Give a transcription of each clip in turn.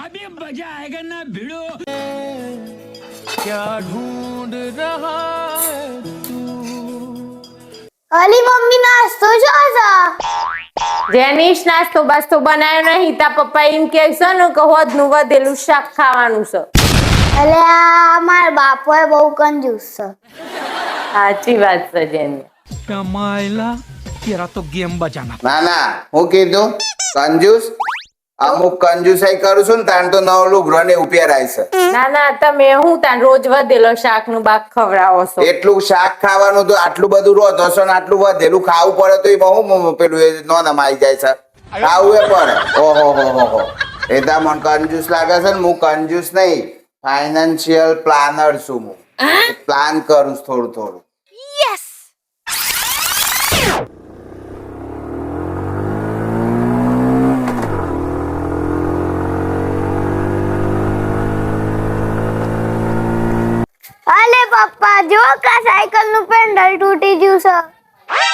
अभी मजा आएगा ना भिड़ो। क्या ढूंढ रहा है અલી મમ્મી નાસ્તો જોજો. જેનીશ નાસ્તો બાસ્તો બનાવ્યો નહીં. તા પપ્પા એમ કહે છે ને કે હોદનું વધેલું શાક ખાવાનું છે. અલે આ મારા બાપોએ બહુ કંજૂસ છે. સાચી વાત છે જેની. कमाइला तेरा तो गेम बजाना। ના ના હું કીધું કંજૂસ અમુક કંજૂસાઈ કરું છું ને તાણ તો નવલું ગ્રહને ઉપેરાય છે. ના ના તમે હું તાન રોજ વધેલો શાક નું બાક ખવડાવો છો. એટલું શાક ખાવાનું તો આટલું બધું રોજ હશો ને આટલું વધેલું ખાવું પડે તો એ બહુ પેલું એ નો નમાઈ જાય છે. ખાવું એ પડે. ઓહો હો હો એ તો મને કંજૂસ લાગે છે ને. હું કંજૂસ નહીં, ફાઇનાન્શિયલ પ્લાનર છું. હું પ્લાન કરું છું થોડું થોડું. અલે પપ્પા જો કા સાયકલ નું પેન્ડલ તૂટી ગયું છે.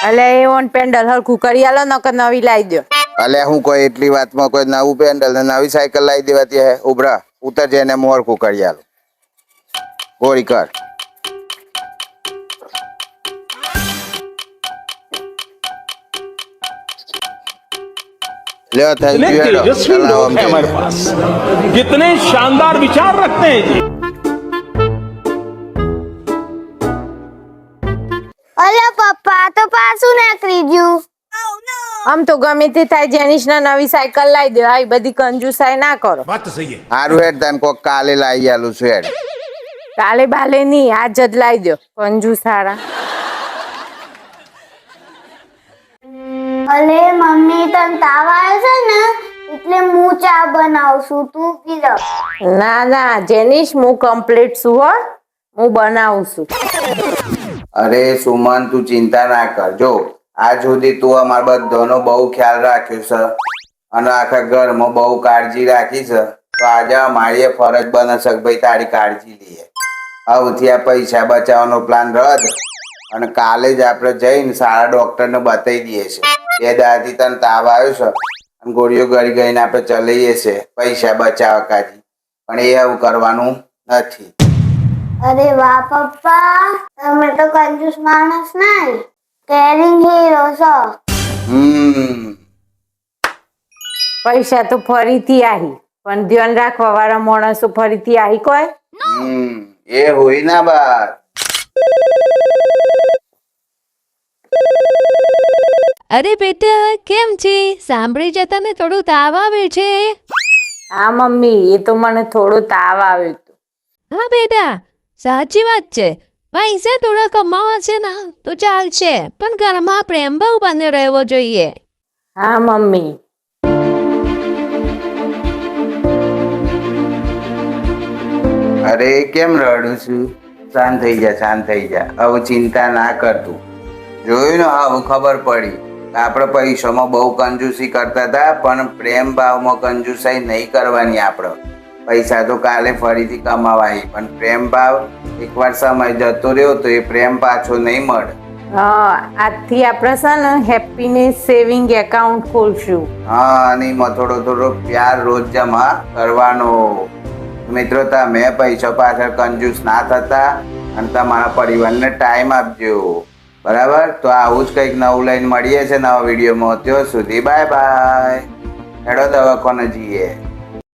એટલે એ ઓન પેન્ડલ હરખું કરી આલો નકર નવી લાવી દો. અલ્યા હું કોઈ એટલી વાતમાં કોઈ નવું પેન્ડલ ને નવી સાયકલ લાવી દેવાતી હે. ઉભરા ઉતર જઈને મોરખું કરી આલું. ગોળી કર. લ્યો થઈ ગયું. तेजस्वी लोग हैं हमारे पास, कितने शानदार विचार रखते हैं जी। અલે પપ્પા તો પાછું નીકળી ગયું. આમ તો ગમે તે થાય જેનીશ ના નવી સાયકલ લાવી દો. આવી બધી કંજુસાઈ ના કરો. હારું હેડ તને કોક કાલે લાવી આલું છું હેડ. કાલે બાલે નહીં આજ જ લાવી દો. કંજુસ હારા. અલે મમ્મી તને તાવ આવ્યો છે ને એટલે હું ચા બનાવું છું, તું પી લો. ના ના જેનીશ હું કમ્પ્લીટ છું હો. હું બનાવું છું. અરે સુમન તું ચિંતા ના કર. જો આજ સુધી તું અમારા બધાનો બહુ ખ્યાલ રાખ્યો છે અને આખા ઘરમાં બહુ કાળજી રાખી છે. તો આજે અમારી ફરજ બને છે કે ભાઈ તારી કાળજી લઈએ. હવેથી આ પૈસા બચાવવાનો પ્લાન રદ અને કાલે જ આપણે જઈને સારા ડોક્ટરને બતાવી દઈએ છીએ. બે દાદી તને તાવ આવ્યો છે અને ગોળીઓ ગળી ગઈને આપણે ચલાવીએ છીએ પૈસા બચાવવા કાજી. પણ એ એવું કરવાનું નથી. અરે વાહ પપ્પા, તમે તો કંજૂસ માણસ નહીં, કેરિંગ હીરો છો. પૈસા તો ફરીથી આહી પણ ધ્યાન રાખવા વાળા માણસો ફરીથી આહી કોઈ. એ હોય ના બાર. અરે બેટા કેમ છે? સાંભળી જતા ને થોડું તાવ આવે છે. હા મમ્મી એ તો મને થોડો તાવ આવ્યો હતો. હા બેટા સાચી વાત છે. પૈસા થોડા કમાવા છે ને તો ચાલશે પણ ઘરમાં પ્રેમ ભાવ બને રહેવો જોઈએ. હા મમ્મી. અરે કેમ રડું છું? શાંત થઈ જા, શાંત થઈ જા. હવે ચિંતા ના કરતું. જોયું ને હવે ખબર પડી. આપણે પૈસામાં બહુ કંજૂસી કરતા હતા પણ પ્રેમ ભાવમાં કંજૂસાઈ નહીં કરવાની. આપણે પૈસા તો કાલે ફરીથી કમાવાય પણ પ્રેમ ભાવ એકવાર સમય જતો રહ્યો તો એ પ્રેમ પાછો નહીં મળે. આજથી આપણે છે ને હેપીનેસ સેવિંગ એકાઉન્ટ ખોલશું. હા અને એમાં થોડો થોડો પ્યાર રોજ જમા કરવાનો. મિત્રો તમે પૈસા પાછળ કંજૂસ ના થતા અને તમારા પરિવારને ટાઈમ આપજો. બરાબર? તો આવું જ કંઈક નવું લઈને મળીએ છે નવા વિડીયોમાં. ત્યાં સુધી બાય બાય. હેડો દવાખાને જઈએ.